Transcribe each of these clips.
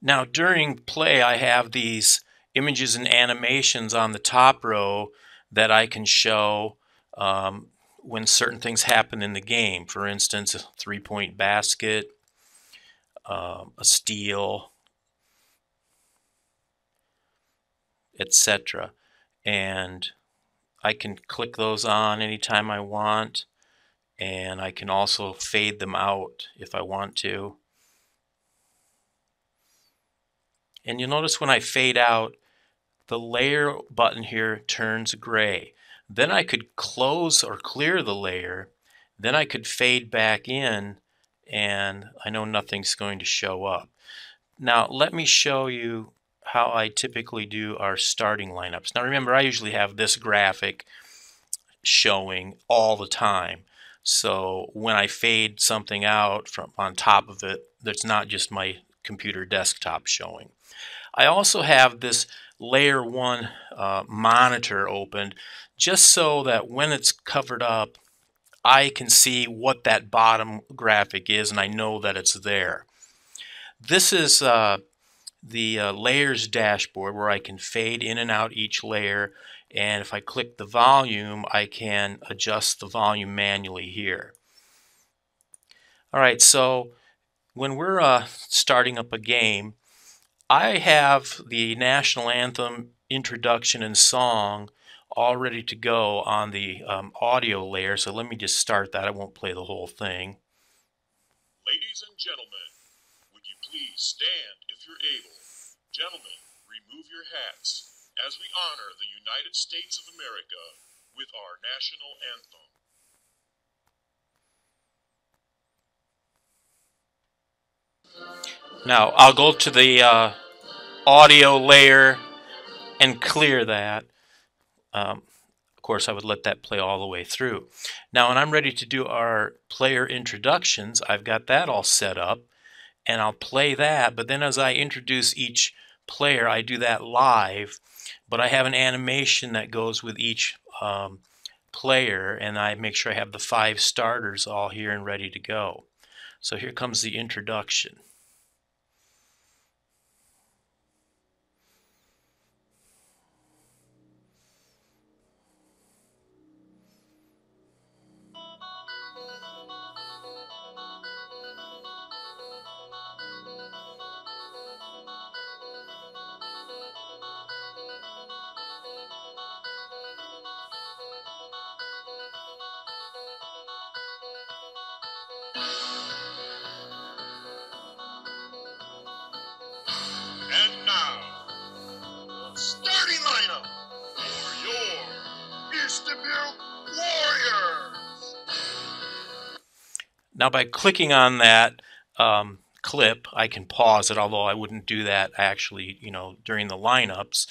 Now during play I have these images and animations on the top row that I can show when certain things happen in the game. For instance, a 3-point basket, a steal, etc. And I can click those on anytime I want, and I can also fade them out if I want to. And you'll notice when I fade out, the layer button here turns gray. Then I could close or clear the layer. Then I could fade back in, and I know nothing's going to show up. Now let me show you how I typically do our starting lineups. Now remember, I usually have this graphic showing all the time. So when I fade something out from on top of it, that's not just my computer desktop showing. I also have this layer 1 monitor opened just so that when it's covered up, I can see what that bottom graphic is and I know that it's there. This is the layers dashboard where I can fade in and out each layer, and if I click the volume I can adjust the volume manually here. Alright, so when we're starting up a game, I have the national anthem introduction and song all ready to go on the audio layer, so let me just start that. I won't play the whole thing. Ladies and gentlemen, would you please stand if you're able? Gentlemen, remove your hats as we honor the United States of America with our national anthem. Now I'll go to the audio layer and clear that. Of course, I would let that play all the way through. Now when I'm ready to do our player introductions, I've got that all set up, and I'll play that, but then as I introduce each player, I do that live, but I have an animation that goes with each player, and I make sure I have the 5 starters all here and ready to go. So here comes the introduction. And now, the starting lineup for your East Dubuque Warriors. Now by clicking on that clip, I can pause it, although I wouldn't do that actually, during the lineups.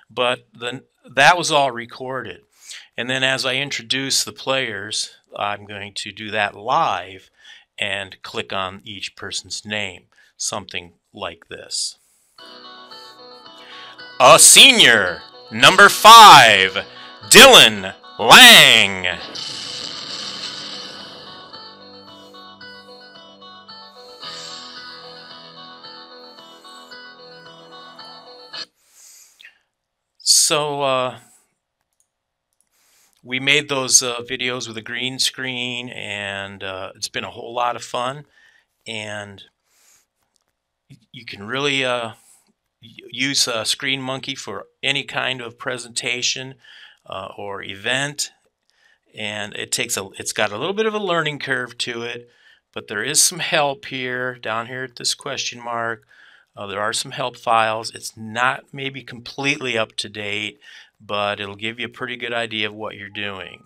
But that was all recorded. And then as I introduce the players, I'm going to do that live and click on each person's name, something like this. A senior, number 5, Dylan Lang. So we made those videos with a green screen, and it's been a whole lot of fun, and you can really use ScreenMonkey for any kind of presentation or event, and it's got a little bit of a learning curve to it, but there is some help here down here at this question mark. There are some help files. It's not maybe completely up to date, but it'll give you a pretty good idea of what you're doing.